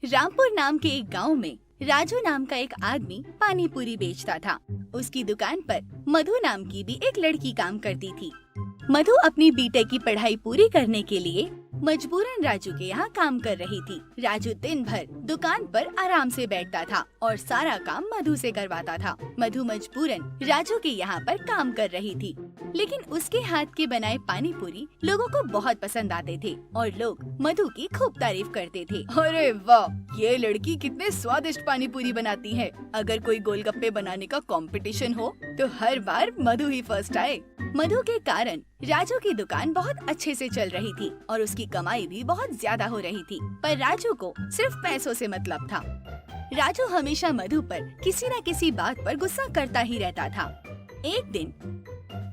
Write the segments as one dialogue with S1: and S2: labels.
S1: रामपुर नाम के एक गांव में राजू नाम का एक आदमी पानी पूरी बेचता था। उसकी दुकान पर मधु नाम की भी एक लड़की काम करती थी। मधु अपनी बीटेक की पढ़ाई पूरी करने के लिए मजबूरन राजू के यहाँ काम कर रही थी। राजू दिन भर दुकान पर आराम से बैठता था और सारा काम मधु से करवाता था। मधु मजबूरन राजू के यहाँ पर काम कर रही थी, लेकिन उसके हाथ के बनाए पानी पूरी लोगों को बहुत पसंद आते थे और लोग मधु की खूब तारीफ करते थे। अरे वाह, ये लड़की कितने स्वादिष्ट पानी पूरी बनाती है। अगर कोई गोलगप्पे बनाने का कंपटीशन हो तो हर बार मधु ही फर्स्ट आए। मधु के कारण राजू की दुकान बहुत अच्छे से चल रही थी और उसकी कमाई भी बहुत ज्यादा हो रही थी, पर राजू को सिर्फ पैसों से मतलब था। राजू हमेशा मधु पर किसी न किसी बात पर गुस्सा करता ही रहता था। एक दिन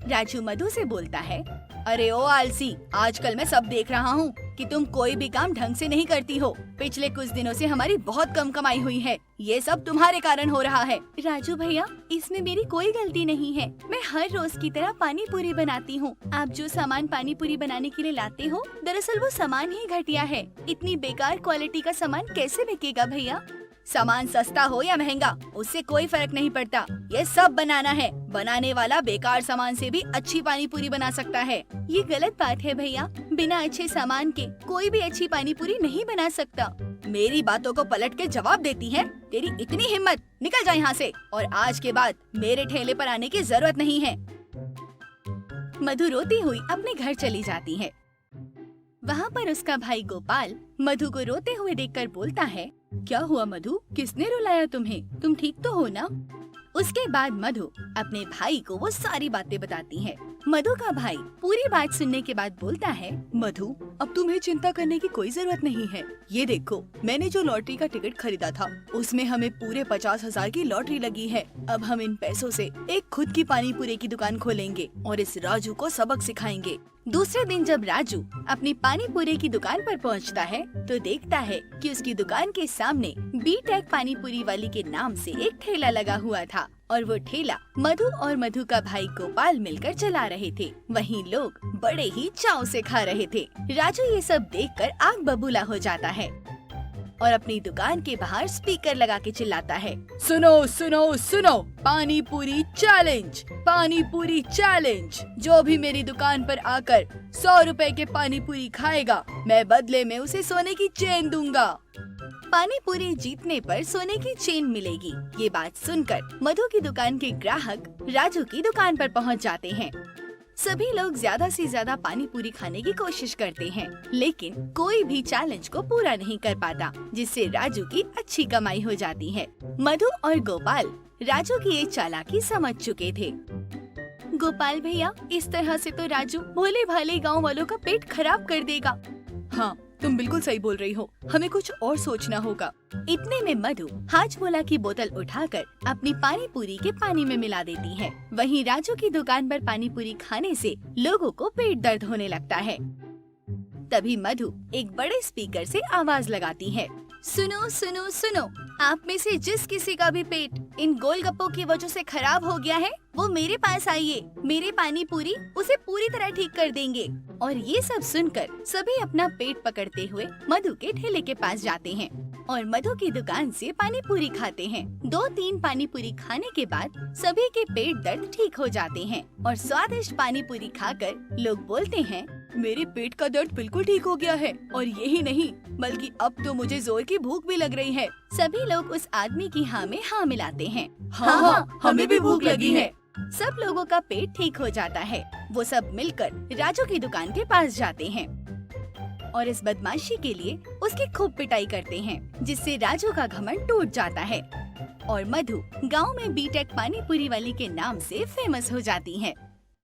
S1: राजू मधु से बोलता है, अरे ओ आलसी, आजकल मैं सब देख रहा हूँ कि तुम कोई भी काम ढंग से नहीं करती हो। पिछले कुछ दिनों से हमारी बहुत कम कमाई हुई है। ये सब तुम्हारे कारण हो रहा है। राजू भैया, इसमें मेरी कोई गलती नहीं है। मैं हर रोज की तरह पानी पूरी बनाती हूँ। आप जो सामान पानी पूरी बनाने के लिए लाते हो, दरअसल वो सामान ही घटिया है। इतनी बेकार क्वालिटी का सामान कैसे बिकेगा भैया? सामान सस्ता हो या महंगा, उससे कोई फर्क नहीं पड़ता। ये सब बनाना है। बनाने वाला बेकार सामान से भी अच्छी पानी पूरी बना सकता है। ये गलत बात है भैया। बिना अच्छे सामान के कोई भी अच्छी पानी पूरी नहीं बना सकता। मेरी बातों को पलट के जवाब देती है? तेरी इतनी हिम्मत, निकल जा यहाँ से और आज के बाद मेरे ठेले पर आने की जरूरत नहीं है। मधु रोती हुई अपने घर चली जाती है। वहाँ पर उसका भाई गोपाल मधु को रोते हुए देखकर बोलता है, क्या हुआ मधु, किसने रुलाया तुम्हें? तुम ठीक तो हो ना? उसके बाद मधु अपने भाई को वो सारी बातें बताती है। मधु का भाई पूरी बात सुनने के बाद बोलता है, मधु, अब तुम्हें चिंता करने की कोई जरूरत नहीं है। ये देखो, मैंने जो लॉटरी का टिकट खरीदा था उसमें हमें पूरे 50,000 की लॉटरी लगी है। अब हम इन पैसों से एक खुद की पानी पूरी की दुकान खोलेंगे और इस राजू को सबक सिखाएंगे। दूसरे दिन जब राजू अपनी पानी पूरी की दुकान पर पहुंचता है तो देखता है कि उसकी दुकान के सामने बीटेक पानी पूरी वाली के नाम से एक ठेला लगा हुआ था और वो ठेला मधु और मधु का भाई गोपाल मिलकर चला रहे थे। वहीं लोग बड़े ही चाव से खा रहे थे। राजू ये सब देखकर आग बबूला हो जाता है और अपनी दुकान के बाहर स्पीकर लगा के चिल्लाता है, सुनो सुनो सुनो, पानी पूरी चैलेंज, पानी पूरी चैलेंज। जो भी मेरी दुकान पर आकर 100 रुपए के पानी पूरी खाएगा, मैं बदले में उसे सोने की चेन दूंगा। पानी पूरी जीतने पर सोने की चेन मिलेगी। ये बात सुनकर मधु की दुकान के ग्राहक राजू की दुकान पर पहुंच जाते हैं। सभी लोग ज्यादा से ज्यादा पानी पूरी खाने की कोशिश करते हैं, लेकिन कोई भी चैलेंज को पूरा नहीं कर पाता, जिससे राजू की अच्छी कमाई हो जाती है। मधु और गोपाल राजू की ये चालाकी समझ चुके थे। गोपाल भैया, इस तरह से तो राजू भोले भाले गांव वालों का पेट खराब कर देगा। हाँ, तुम बिल्कुल सही बोल रही हो, हमें कुछ और सोचना होगा। इतने में मधु हाजमोला की बोतल उठाकर अपनी पानी पूरी के पानी में मिला देती है। वहीं राजू की दुकान पर पानी पूरी खाने से लोगों को पेट दर्द होने लगता है। तभी मधु एक बड़े स्पीकर से आवाज लगाती है, सुनो सुनो सुनो, आप में से जिस किसी का भी पेट इन गोलगप्पों की वजह से खराब हो गया है, वो मेरे पास आइए। मेरे पानी पूरी उसे पूरी तरह ठीक कर देंगे। और ये सब सुनकर सभी अपना पेट पकड़ते हुए मधु के ठेले के पास जाते हैं और मधु की दुकान से पानी पूरी खाते हैं। 2-3 पानी पूरी खाने के बाद सभी के पेट दर्द ठीक हो जाते हैं और स्वादिष्ट पानी पूरी खाकर लोग बोलते हैं, मेरे पेट का दर्द बिल्कुल ठीक हो गया है और यही नहीं बल्कि अब तो मुझे जोर की भूख भी लग रही है। सभी लोग उस आदमी की हाँ में हाँ मिलाते हैं। हाँ, हमें भी भूख लगी है। सब लोगों का पेट ठीक हो जाता है। वो सब मिलकर राजू की दुकान के पास जाते हैं और इस बदमाशी के लिए उसकी खूब पिटाई करते हैं, जिससे राजू का घमंड टूट जाता है और मधु गांव में बीटेक पानी पूरी वाली के नाम से फेमस हो जाती है।